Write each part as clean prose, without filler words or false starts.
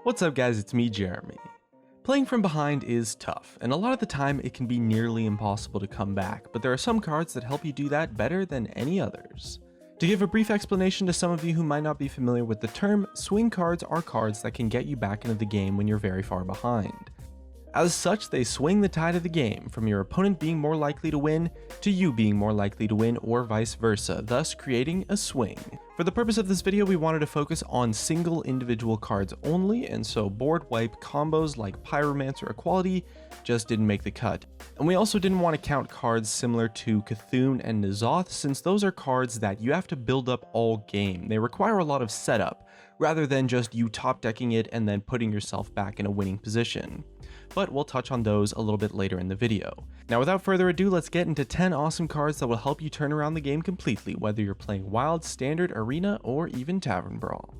What's up guys, it's me Jeremy. Playing from behind is tough, and a lot of the time it can be nearly impossible to come back, but there are some cards that help you do that better than any others. To give a brief explanation to some of you who might not be familiar with the term, swing cards are cards that can get you back into the game when you're very far behind. As such, they swing the tide of the game, from your opponent being more likely to win, to you being more likely to win, or vice versa, thus creating a swing. For the purpose of this video, we wanted to focus on single individual cards only, and so board wipe combos like Pyromancer Equality just didn't make the cut. And we also didn't want to count cards similar to Cthulhu and N'Zoth, since those are cards that you have to build up all game. They require a lot of setup, rather than just you top decking it and then putting yourself back in a winning position. But we'll touch on those a little bit later in the video. Now without further ado, let's get into 10 awesome cards that will help you turn around the game completely, whether you're playing Wild, Standard, Arena, or even Tavern Brawl.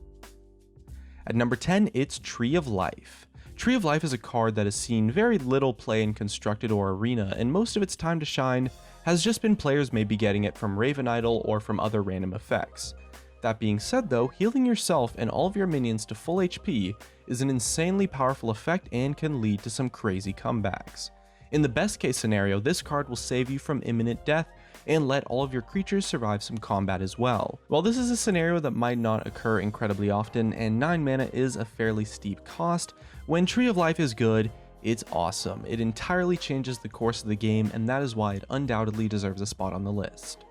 At number 10, it's Tree of Life. Tree of Life is a card that has seen very little play in Constructed or Arena, and most of its time to shine has just been players maybe getting it from Raven Idol or from other random effects. That being said though, healing yourself and all of your minions to full HP is an insanely powerful effect and can lead to some crazy comebacks. In the best case scenario, this card will save you from imminent death and let all of your creatures survive some combat as well. While this is a scenario that might not occur incredibly often, and 9 mana is a fairly steep cost, when Tree of Life is good, it's awesome. It entirely changes the course of the game, and that is why it undoubtedly deserves a spot on the list.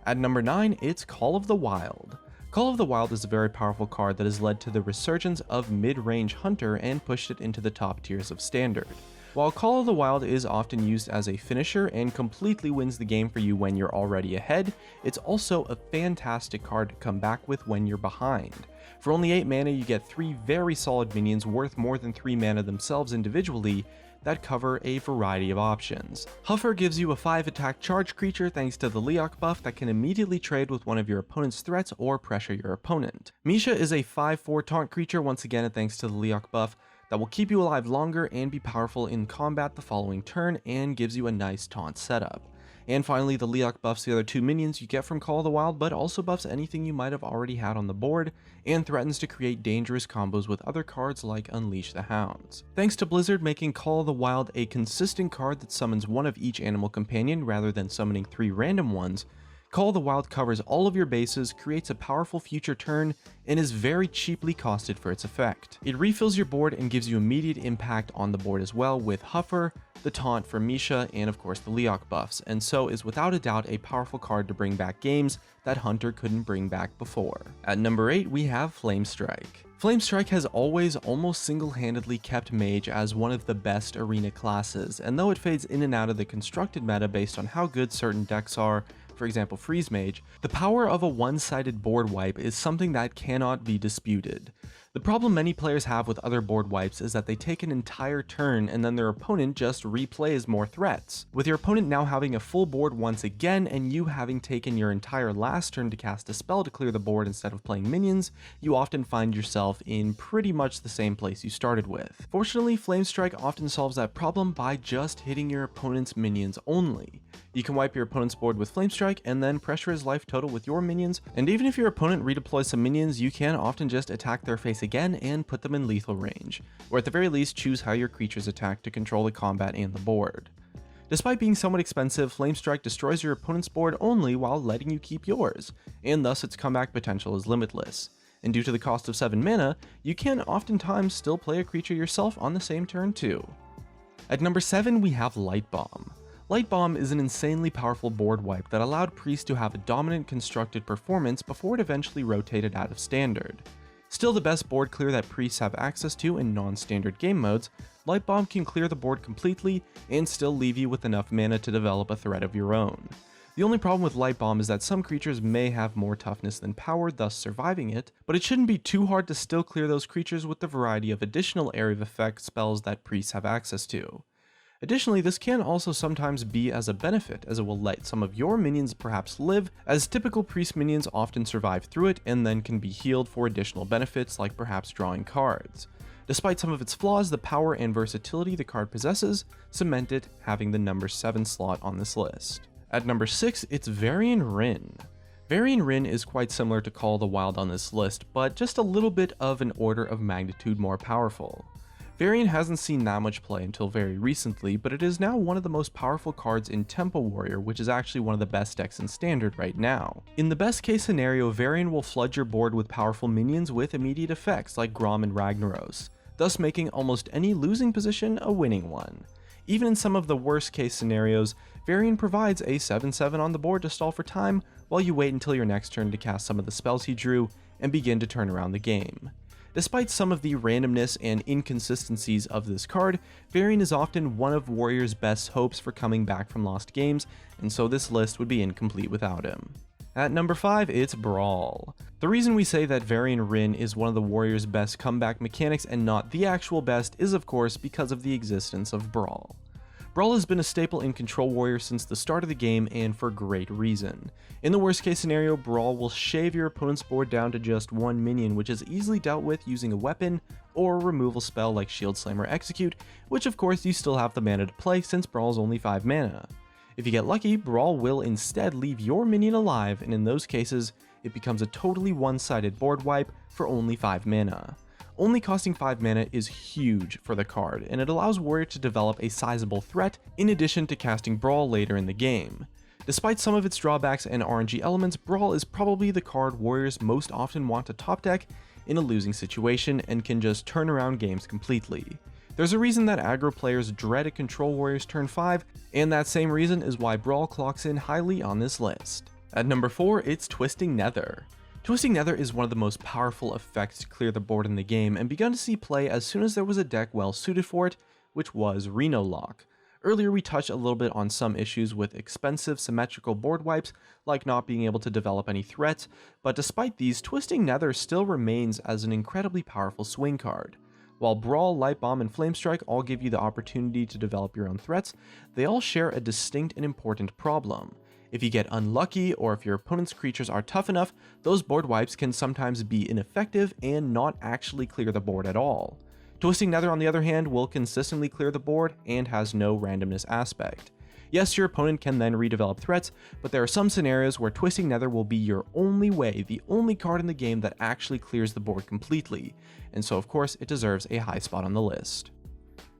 At number 9, it's Call of the Wild. Call of the Wild is a very powerful card that has led to the resurgence of mid-range Hunter and pushed it into the top tiers of Standard. While Call of the Wild is often used as a finisher and completely wins the game for you when you're already ahead, it's also a fantastic card to come back with when you're behind. For only 8 mana, you get 3 very solid minions worth more than 3 mana themselves individually that cover a variety of options. Huffer gives you a 5 attack charge creature thanks to the Leok buff that can immediately trade with one of your opponent's threats or pressure your opponent. Misha is a 5/4 taunt creature, once again thanks to the Leok buff, that will keep you alive longer and be powerful in combat the following turn and gives you a nice taunt setup. And finally, the Leok buffs the other 2 minions you get from Call of the Wild, but also buffs anything you might have already had on the board, and threatens to create dangerous combos with other cards like Unleash the Hounds. Thanks to Blizzard making Call of the Wild a consistent card that summons one of each animal companion rather than summoning 3 random ones, Call of the Wild covers all of your bases, creates a powerful future turn, and is very cheaply costed for its effect. It refills your board and gives you immediate impact on the board as well with Huffer, the taunt for Misha, and of course the Leok buffs, and so is without a doubt a powerful card to bring back games that Hunter couldn't bring back before. At number 8, we have Flamestrike. Flamestrike has always almost single-handedly kept Mage as one of the best arena classes, and though it fades in and out of the constructed meta based on how good certain decks are, for example Freeze Mage, the power of a one-sided board wipe is something that cannot be disputed. The problem many players have with other board wipes is that they take an entire turn and then their opponent just replays more threats. With your opponent now having a full board once again and you having taken your entire last turn to cast a spell to clear the board instead of playing minions, you often find yourself in pretty much the same place you started with. Fortunately, Flamestrike often solves that problem by just hitting your opponent's minions only. You can wipe your opponent's board with Flamestrike and then pressure his life total with your minions, and even if your opponent redeploys some minions, you can often just attack their face again and put them in lethal range, or at the very least choose how your creatures attack to control the combat and the board. Despite being somewhat expensive, Flamestrike destroys your opponent's board only while letting you keep yours, and thus its comeback potential is limitless. And due to the cost of 7 mana, you can oftentimes still play a creature yourself on the same turn too. At number 7, we have Light Bomb. Light Bomb is an insanely powerful board wipe that allowed Priest to have a dominant constructed performance before it eventually rotated out of Standard. Still the best board clear that Priests have access to in non-standard game modes, Light Bomb can clear the board completely and still leave you with enough mana to develop a threat of your own. The only problem with Light Bomb is that some creatures may have more toughness than power, thus surviving it, but it shouldn't be too hard to still clear those creatures with the variety of additional area of effect spells that Priests have access to. Additionally, this can also sometimes be as a benefit, as it will let some of your minions perhaps live, as typical Priest minions often survive through it and then can be healed for additional benefits like perhaps drawing cards. Despite some of its flaws, the power and versatility the card possesses cement it having the number 7 slot on this list. At number 6, it's Varian Rin. Varian Rin is quite similar to Call of the Wild on this list, but just a little bit of an order of magnitude more powerful. Varian hasn't seen that much play until very recently, but it is now one of the most powerful cards in Tempo Warrior, which is actually one of the best decks in Standard right now. In the best case scenario, Varian will flood your board with powerful minions with immediate effects like Grom and Ragnaros, thus making almost any losing position a winning one. Even in some of the worst case scenarios, Varian provides a 7/7 on the board to stall for time while you wait until your next turn to cast some of the spells he drew and begin to turn around the game. Despite some of the randomness and inconsistencies of this card, Varian is often one of Warrior's best hopes for coming back from lost games, and so this list would be incomplete without him. At number 5, it's Brawl. The reason we say that Varian Rin is one of the Warrior's best comeback mechanics and not the actual best is of course because of the existence of Brawl. Brawl has been a staple in Control Warrior since the start of the game, and for great reason. In the worst case scenario, Brawl will shave your opponent's board down to just one minion, which is easily dealt with using a weapon or a removal spell like Shield Slam or Execute, which of course you still have the mana to play since Brawl is only 5 mana. If you get lucky, Brawl will instead leave your minion alive, and in those cases, it becomes a totally one-sided board wipe for only 5 mana. Only costing 5 mana is huge for the card, and it allows Warrior to develop a sizable threat in addition to casting Brawl later in the game. Despite some of its drawbacks and RNG elements, Brawl is probably the card Warriors most often want to top deck in a losing situation and can just turn around games completely. There's a reason that aggro players dread a Control Warrior's turn 5, and that same reason is why Brawl clocks in highly on this list. At number 4, it's Twisting Nether. Twisting Nether is one of the most powerful effects to clear the board in the game, and begun to see play as soon as there was a deck well suited for it, which was Reno Lock. Earlier we touched a little bit on some issues with expensive symmetrical board wipes, like not being able to develop any threats, but despite these, Twisting Nether still remains as an incredibly powerful swing card. While Brawl, Light Bomb, and Flamestrike all give you the opportunity to develop your own threats, they all share a distinct and important problem. If you get unlucky, or if your opponent's creatures are tough enough, those board wipes can sometimes be ineffective and not actually clear the board at all. Twisting Nether, on the other hand, will consistently clear the board and has no randomness aspect. Yes, your opponent can then redevelop threats, but there are some scenarios where Twisting Nether will be your only way, the only card in the game that actually clears the board completely, and so of course it deserves a high spot on the list.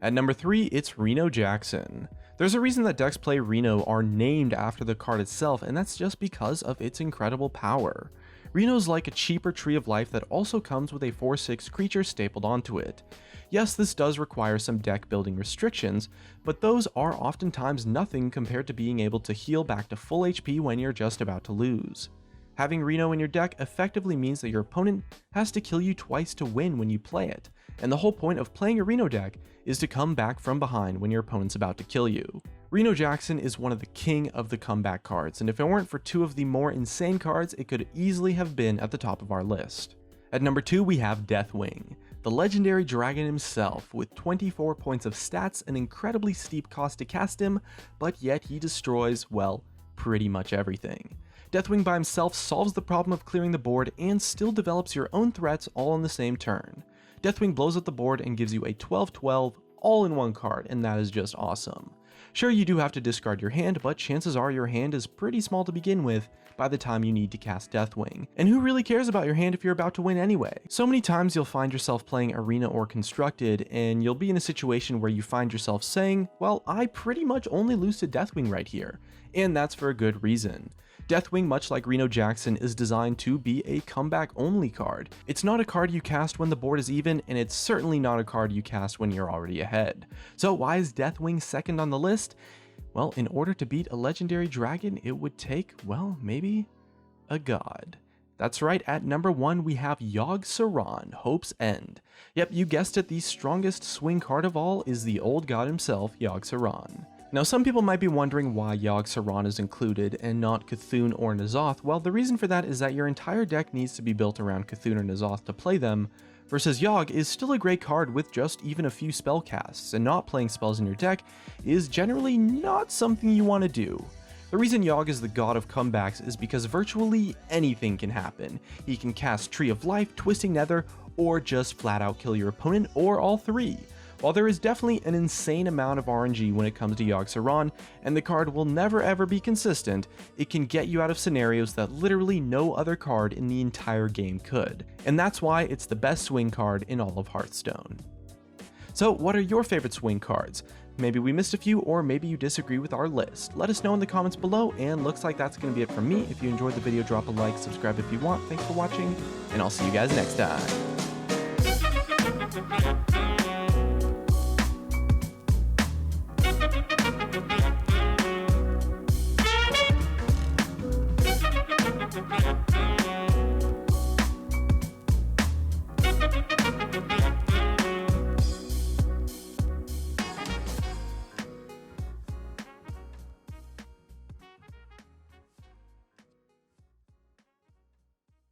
At number 3, it's Reno Jackson. There's a reason that decks play Reno are named after the card itself, and that's just because of its incredible power. Reno's like a cheaper Tree of Life that also comes with a 4/6 creature stapled onto it. Yes, this does require some deck building restrictions, but those are oftentimes nothing compared to being able to heal back to full HP when you're just about to lose. Having Reno in your deck effectively means that your opponent has to kill you twice to win when you play it, and the whole point of playing a Reno deck is to come back from behind when your opponent's about to kill you. Reno Jackson is one of the king of the comeback cards, and if it weren't for two of the more insane cards, it could easily have been at the top of our list. At number 2, we have Deathwing, the legendary dragon himself, with 24 points of stats, an incredibly steep cost to cast him, but yet he destroys, well, pretty much everything. Deathwing by himself solves the problem of clearing the board and still develops your own threats all on the same turn. Deathwing blows up the board and gives you a 12/12 all-in-one card, and that is just awesome. Sure, you do have to discard your hand, but chances are your hand is pretty small to begin with by the time you need to cast Deathwing. And who really cares about your hand if you're about to win anyway? So many times you'll find yourself playing Arena or Constructed, and you'll be in a situation where you find yourself saying, well, I pretty much only lose to Deathwing right here. And that's for a good reason. Deathwing, much like Reno Jackson, is designed to be a comeback-only card. It's not a card you cast when the board is even, and it's certainly not a card you cast when you're already ahead. So why is Deathwing second on the list? Well, in order to beat a legendary dragon, it would take, well, maybe a god. That's right, at number 1 we have Yoggsaron, Hope's End. Yep, you guessed it, the strongest swing card of all is the old god himself, Yoggsaron. Now, some people might be wondering why Yoggsaron is included and not Cthulhu or N'Zoth. Well, the reason for that is that your entire deck needs to be built around Cthulhu or N'Zoth to play them, versus Yogg is still a great card with just even a few spell casts, and not playing spells in your deck is generally not something you want to do. The reason Yogg is the god of comebacks is because virtually anything can happen. He can cast Tree of Life, Twisting Nether, or just flat out kill your opponent, or all three. While there is definitely an insane amount of RNG when it comes to Yoggsaron, and the card will never ever be consistent, it can get you out of scenarios that literally no other card in the entire game could. And that's why it's the best swing card in all of Hearthstone. So what are your favorite swing cards? Maybe we missed a few, or maybe you disagree with our list. Let us know in the comments below, and looks like that's going to be it from me. If you enjoyed the video, drop a like, subscribe if you want. Thanks for watching, and I'll see you guys next time.